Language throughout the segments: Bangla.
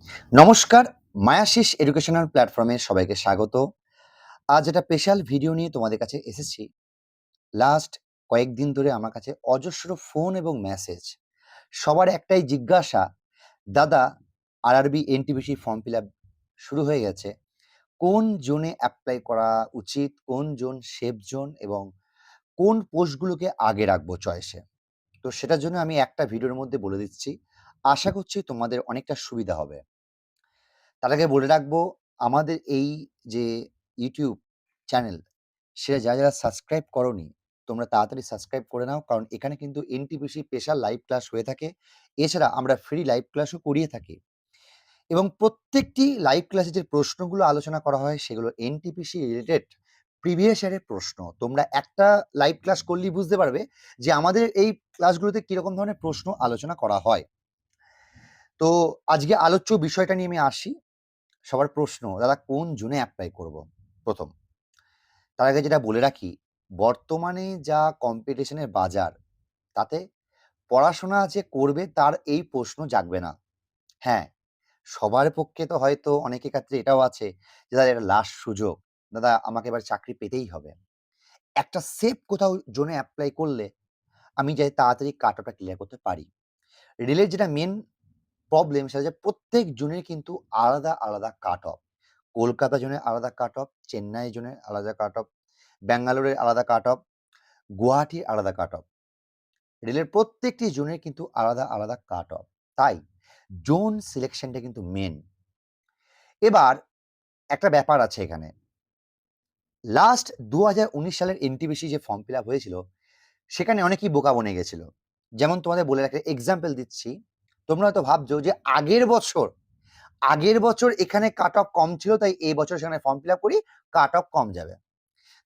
নমস্কার, মায়াশিস এডুকেশনাল প্ল্যাটফর্মে সবাইকে স্বাগত। আজ একটা স্পেশাল ভিডিও নিয়ে তোমাদের কাছে এসেছি। লাস্ট কয়েকদিন ধরে আমার কাছে অজস্র ফোন এবং মেসেজ। সবার একটাই জিজ্ঞাসা, দাদা RRB NTPC form fill up শুরু হয়ে গেছে। কোন জোনে অ্যাপ্লাই করা উচিত, কোন জোন সেফ জোন এবং কোন পোস্টগুলোকে আগে রাখবো চয়েসে? তো সেটার জন্য আমি একটা ভিডিওর মধ্যে বলে দিচ্ছি। আশা করছি তোমাদের অনেকটা সুবিধা হবে। তার আগে বলে রাখবো, আমাদের এই যে ইউটিউব চ্যানেল, সেটা যারা সাবস্ক্রাইব করোনি, তোমরা তাড়াতাড়ি সাবস্ক্রাইব করে নাও। কারণ এখানে কিন্তু এনটিপিসি স্পেশাল লাইভ ক্লাস হয়ে থাকে। এছাড়া আমরা ফ্রি লাইভ ক্লাসও করিয়ে থাকি এবং প্রত্যেকটি লাইভ ক্লাসে যে প্রশ্নগুলো আলোচনা করা হয় সেগুলো এনটিপিসি রিলেটেড প্রিভিয়াস ইয়ারের প্রশ্ন। তোমরা একটা লাইভ ক্লাস করলেই বুঝতে পারবে যে আমাদের এই ক্লাসগুলোতে কিরকম ধরনের প্রশ্ন আলোচনা করা হয়। তো আজকে আলোচ্য বিষয়টা নিয়ে আমি আসি। সবার প্রশ্ন, দাদা কোন জোনে অ্যাপ্লাই করব? প্রথম, তার আগে যেটা বলে রাখি, বর্তমানে যা কম্পিটিশনের বাজার, তাতে পড়াশোনা যে করবে তার এই প্রশ্ন জাগবে না। হ্যাঁ, সবার পক্ষে তো হয়তো অনেকের ক্ষেত্রে এটাও আছে যে দাদা এটা লাস্ট সুযোগ, দাদা আমাকে এবার চাকরি পেতেই হবে। একটা সেফ কোথাও জোনে অ্যাপ্লাই করলে আমি যাতে তাড়াতাড়ি কাট অফটা ক্লিয়ার করতে পারি। রেলের যেটা মেন প্রবলেম সেটা হচ্ছে প্রত্যেক জোনের কিন্তু আলাদা আলাদা কাট অফ। কলকাতা জোনে আলাদা কাট অফ, চেন্নাই জোনে আলাদা কাট অফ, ব্যাঙ্গালোরের আলাদা কাট অফ, গুয়াহাটির আলাদা কাট অফ। রেলের প্রত্যেকটি জোনের কিন্তু আলাদা আলাদা কাট অফ। তাই জোন সিলেকশনটা কিন্তু মেন। এবার একটা ব্যাপার আছে এখানে। লাস্ট ২০১৯ সালের এনটিপিসি যে ফর্ম ফিল আপ হয়েছিল, সেখানে অনেকেই বোকা বনে গেছিল। যেমন তোমাদের বলে রাখি, এক্সাম্পল দিচ্ছি। তোমরা হয়তো ভাবছো যে আগের বছর এখানে কাট অফ কম ছিল, তাই এই বছর সেখানে ফর্ম ফিল আপ করি, কাট অফ কম যাবে।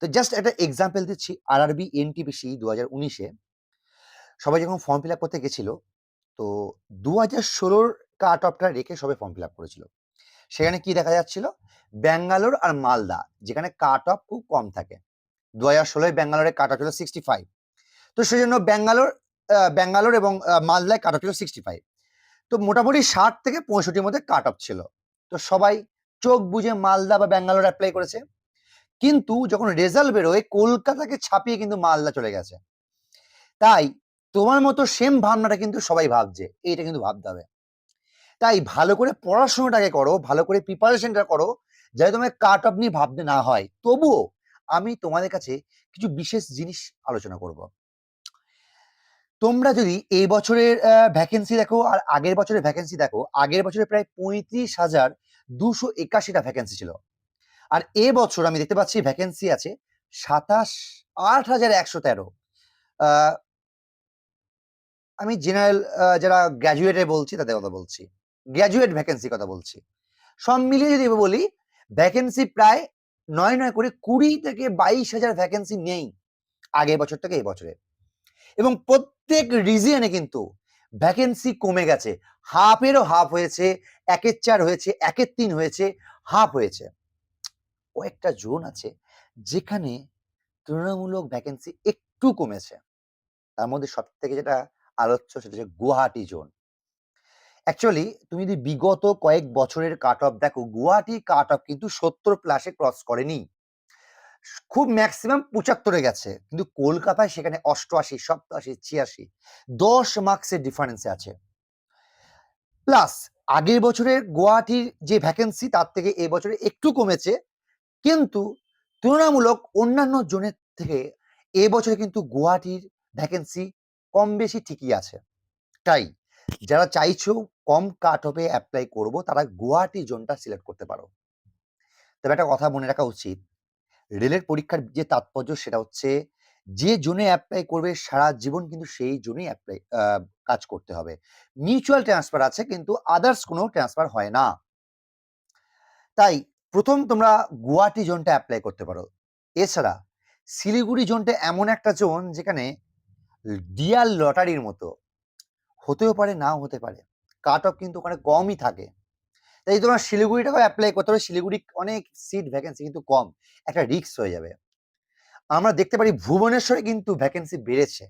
তো জাস্ট একটা এক্সাম্পল দিচ্ছি, আরআরবি এনটিপিসি ২০১৯-এ সবাই যখন ফর্ম ফিল আপ করতে গেছিল, তো ২০১৬-র কাট অফটা রেখে সবাই ফর্ম ফিল আপ করেছিল। সেখানে কি দেখা যাচ্ছিল, ব্যাঙ্গালোর আর মালদা যেখানে কাট অফ খুব কম থাকে। ২০১৬-য় ব্যাঙ্গালোরের কাট অফ ছিল 65। তো সেই জন্য ব্যাঙ্গালোর এবং মালদায় কাট অফ ছিল 65। তো মোটামুটি 60 থেকে 65-র মধ্যে কাট অফ ছিল। তো সবাই চোখ বুঝে মালদা বা ব্যাঙ্গালোর অ্যাপ্লাই করেছে। কিন্তু যখন রেজাল্ট বেরোয়, কলকাতাকে ছাপিয়ে কিন্তু মালদা চলে গেছে। তাই তোমার মতো সেম ভাবনাটা কিন্তু সবাই ভাবছে, এইটা কিন্তু ভাবতে হবে। তাই ভালো করে পড়াশোনাটাকে করো, ভালো করে প্রিপারেশনটা করো, যাতে তোমার কাট অফ নিয়ে ভাবতে না হয়। তবুও আমি তোমাদের কাছে কিছু বিশেষ জিনিস আলোচনা করব। তোমরা যদি এই বছরের ভ্যাকেন্সি দেখো আর আগের বছরের ভ্যাকেন্সি দেখো, আগের বছরে প্রায় ৩৫,২৮১টা ভ্যাকেন্সি ছিল। আর এবছর আমি দেখতে পাচ্ছি ভ্যাকেন্সি আছে ৮,১১৩। আহ, আমি জেনারেল যারা গ্র্যাজুয়েটে বলছি তাদের কথা বলছি, গ্র্যাজুয়েট ভ্যাকেন্সি কথা বলছি। সব মিলিয়ে যদি বলি, ভ্যাকেন্সি প্রায় নয় নয় করে ২০ থেকে ২২,০০০ ভ্যাকেন্সি নেই আগের বছর থেকে এই বছরে। এবং প্রত্যেক রিজিয়নে কিন্তু ভ্যাকেন্সি কমে গেছে, হাফেরও হাফ হয়েছে, ১/৪ হয়েছে, ১/৩ হয়েছে, হাফ হয়েছে। কয়েকটা জোন আছে যেখানে তুলনামূলক ভ্যাকেন্সি একটু কমেছে। তার মধ্যে সব থেকে যেটা আলোচ্য সেটা হচ্ছে গুয়াহাটি জোন। অ্যাকচুয়ালি তুমি যদি বিগত কয়েক বছরের কাট অফ দেখো, গুয়াহাটি কাট অফ কিন্তু ৭০+ ক্রস করেনি, খুব ম্যাক্সিমাম ৭৫-এ গেছে। কিন্তু কলকাতায় সেখানে ৮৮, ৮৭, ৮৬, ১০ মার্কসের ডিফারেন্সে আছে। প্লাস আগের বছরের গুয়াহাটির যে ভ্যাকেন্সি তার থেকে এবছরে একটু কমেছে, কিন্তু তুলনামূলক অন্যান্য জোনের থেকে এবছরে কিন্তু গুয়াহাটির ভ্যাকেন্সি কম বেশি ঠিকই আছে। তাই যারা চাইছো কম কাট অফে অ্যাপ্লাই করবো, তারা গুয়াহাটি জোনটা সিলেক্ট করতে পারো। তবে একটা কথা মনে রাখা উচিত, রেলের পরীক্ষার যে তাৎপর্য সেটা হচ্ছে যে জোনে অ্যাপ্লাই করবে সারা জীবন কিন্তু সেই জোনেই কাজ করতে হবে। মিউচুয়াল ট্রান্সফার আছে, কিন্তু আদার্স কোনো ট্রান্সফার হয় না। তাই প্রথম তোমরা গুয়াহাটি জোনটা অ্যাপ্লাই করতে পারো। এছাড়া শিলিগুড়ি জোনটা এমন একটা জোন যেখানে ডিয়ার লটারির মতো, হতেও পারে নাও হতে পারে, কাট অফ কিন্তু ওখানে কমই থাকে। তাই তোমার শিলিগুড়িটাকেও অ্যাপ্লাই করতে হবে। শিলিগুড়ি অনেক সিট ভ্যাকেন্সি কিন্তু কম, একটা রিস্ক হয়ে যাবে। আমরা দেখতে পারি ভুবনেশ্বরে কিন্তু ভ্যাকেন্সি বেড়েছে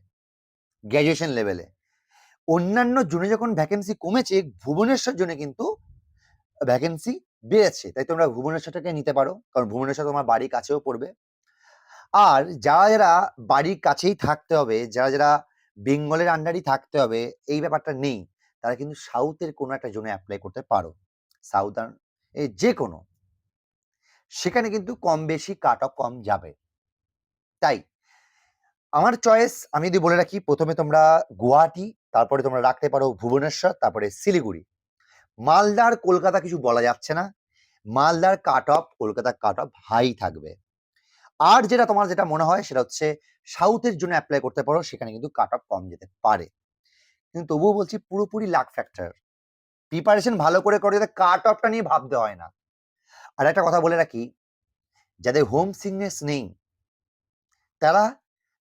গ্র্যাজুয়েশন লেভেলে। অন্যান্য জোনে যখন ভ্যাকেন্সি কমেছে, ভুবনেশ্বর জোনে কিন্তু ভ্যাকেন্সি বেড়েছে, তাই তোমরা ভুবনেশ্বরটাকে নিতে পারো, কারণ ভুবনেশ্বর তোমার বাড়ির কাছেও পড়বে। আর যারা বাড়ির কাছেই থাকতে হবে, যারা বেঙ্গলের আন্ডারই থাকতে হবে, এই ব্যাপারটা নেই, তারা কিন্তু সাউথের কোনো একটা জোনে অ্যাপ্লাই করতে পারো। সাউদার্ন যে কোনো, সেখানে কিন্তু কম বেশি কাট অফ কম যাবে। তাই আমার চয়েস আমি যদি বলে রাখি, প্রথমে তোমরা গুয়াহাটি, তারপরে তোমরা রাখতে পারো ভুবনেশ্বর, তারপরে শিলিগুড়ি। মালদার কলকাতা কিছু বলা যাচ্ছে না, মালদার কাট অফ কলকাতার কাট অফ হাই থাকবে। আর যেটা মনে হয় সেটা হচ্ছে সাউথের জন্য অ্যাপ্লাই করতে পারো, সেখানে কিন্তু কাট অফ কম যেতে পারে। কিন্তু তবুও বলছি পুরোপুরি লাক ফ্যাক্টর, প্রিপারেশন ভালো করে করে যাতে কাট অফটা নিয়ে ভাবতে হয় না। আর একটা কথা বলে রাখি, যাদের হোম সিকনেস নেই তারা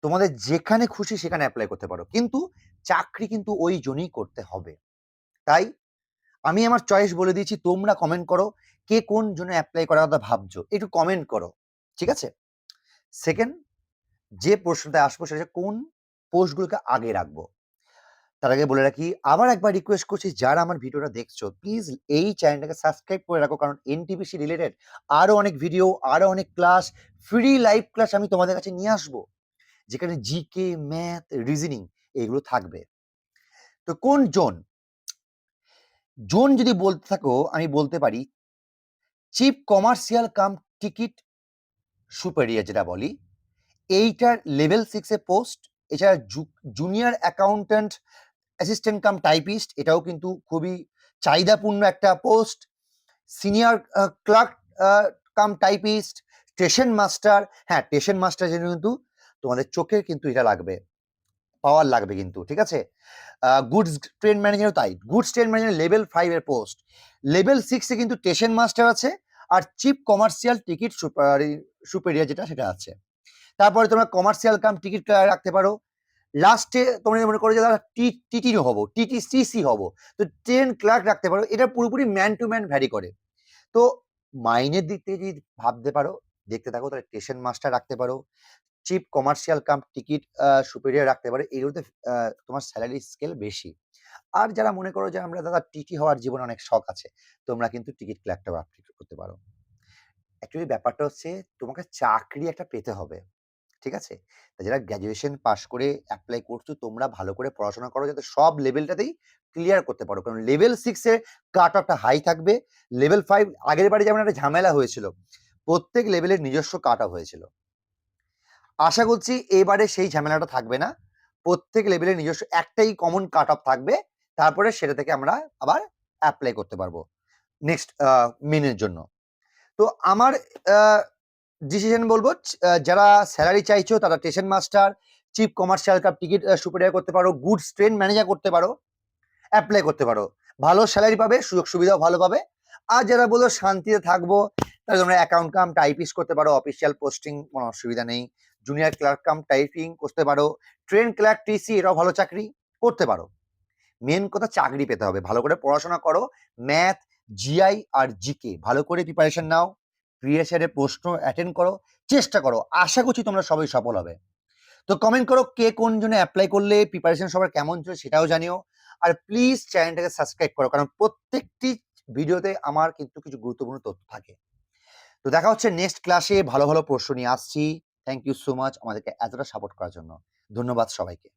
তোমাদের যেখানে খুশি সেখানে অ্যাপ্লাই করতে পারো, কিন্তু চাকরি কিন্তু ওই জন্যই করতে হবে। তাই আমি আমার চয়েস বলে দিয়েছি, তোমরা কমেন্ট করো কে কোন জন্য অ্যাপ্লাই করার কথা ভাবছো, একটু কমেন্ট করো, ঠিক আছে? সেকেন্ড যে প্রশ্নটা আসবো সেটা হচ্ছে কোন পোস্টগুলোকে আগে রাখবো। তার আগে বলে রাখি, আবার একবার রিকোয়েস্ট করছি, যারা আমার ভিডিওটা দেখছো প্লিজ এই চ্যানেলটাকে সাবস্ক্রাইব করে রাখো, কারণ এনটিপিসি রিলেটেড আরো অনেক ভিডিও, আরো অনেক ক্লাস, ফ্রি লাইভ ক্লাস আমি তোমাদের কাছে নিয়ে আসবো, যেখানে জিকে, ম্যাথ, রিজনিং এগুলো থাকবে। তো কোন জোন জোন যদি বলতে থাকো, আমি বলতে পারি chief commercial cum ticket superior যেটা বলি, এইটার লেভেল 6 এ পোস্ট। এছাড়া junior accountant assistant cum typist, এটাও কিন্তু খুবই চাহিদাপূর্ণ একটা post. Senior clerk cum typist, station master, হ্যাঁ স্টেশন মাস্টার জন্য কিন্তু তোমাদের চোখের কিন্তু এটা লাগবে, পাওয়ার লাগবে কিন্তু, ঠিক আছে? গুডস ট্রেন ম্যানেজারও তাই, গুডস ট্রেন ম্যানেজার লেভেল 5 এর পোস্ট। লেভেল 6 এ কিন্তু স্টেশন মাস্টার আছে, আর চিফ কমার্শিয়াল টিকিট সুপেরিয়র যেটা সেটা আছে। তারপরে তোমরা কমার্শিয়াল কাম টিকিট রাখতে পারো। লাস্টে তোমরা মনে করো যে টিটি হবো, টিটিসিসি হবো, তো ট্রেন ক্লার্ক রাখতে পারো। এটা পুরোপুরি ম্যান টু ম্যান ভ্যারি করে। তো মাইনের দিক থেকে যদি ভাবতে পারো, দেখতে থাকো, তাহলে স্টেশন মাস্টার রাখতে পারো, chief commercial cum ticket superior রাখতে পারো। এগুলোতে তোমার স্যালারি স্কেল বেশি। আর যারা মনে করো যে আমরা দাদা টিটি হওয়ার জীবনে অনেক শখ আছে, তোমরা কিন্তু টিকিট ক্লার্কটাও অ্যাপ্লাই করতে পারো। অ্যাকচুয়ালি ব্যাপারটা হচ্ছে তোমাকে চাকরি একটা পেতে হবে, ঠিক আছে? যারা গ্র্যাজুয়েশন পাশ করে অ্যাপ্লাই করছো, তোমরা ভালো করে পড়াশোনা করো যাতে সব লেভেলটাতেই ক্লিয়ার করতে পারো, কারণ লেভেল 6 এ কাট অফটা হাই থাকবে। লেভেল 5 আগের বারে যেমন একটা ঝামেলা হয়েছিল, প্রত্যেক লেভেলের নিজস্ব কাট অফ হয়েছিল। আশা করছি এবারে সেই ঝামেলাটা থাকবে না, প্রত্যেক লেভেলের নিজস্ব একটাই কমন কাট অফ থাকবে, তারপরে সেটা থেকে আমরা আবার অ্যাপ্লাই করতে পারবো নেক্সট মেনের জন্য। তো আমার ডিসিশন বলবো, যারা স্যালারি চাইছো তারা station master, chief commercial cum ticket superior করতে পারো, গুডস ট্রেন ম্যানেজার করতে পারো, অ্যাপ্লাই করতে পারো, ভালো স্যালারি পাবে, সুযোগ সুবিধাও ভালো পাবে। আর যারা বলো শান্তিতে থাকবো, তাহলে তোমরা অ্যাকাউন্ট কাম টাইপিস্ট করতে পারো, অফিসিয়াল পোস্টিং, কোনো অসুবিধা নেই। জুনিয়র ক্লার্ক কাম টাইপিং করতে পারো, ট্রেন ক্লার্ক টিসি এটাও ভালো চাকরি করতে পারো। মেন কথা চাকরি পেতে হবে, ভালো করে পড়াশোনা করো, ম্যাথ, জিআই আর জিকে ভালো করে প্রিপারেশন নাও, প্রিভিয়াস ইয়ারের প্রশ্ন অ্যাটেন্ড করো, চেষ্টা করো, আশা করছি তোমরা সবাই সফল হবে। তো কমেন্ট করো কে কোন জন্য অ্যাপ্লাই করলে, প্রিপারেশন সবার কেমন ছিল সেটাও জানিও। আর প্লিজ চ্যানেলটাকে সাবস্ক্রাইব করো, কারণ প্রত্যেকটি ভিডিওতে আমার কিন্তু কিছু গুরুত্বপূর্ণ তথ্য থাকে। তো দেখা হচ্ছে নেক্সট ক্লাসে, ভালো ভালো প্রশ্ন নিয়ে আসছি। থ্যাংক ইউ সো মাচ আমাদেরকে এতটা সাপোর্ট করার জন্য। ধন্যবাদ সবাইকে।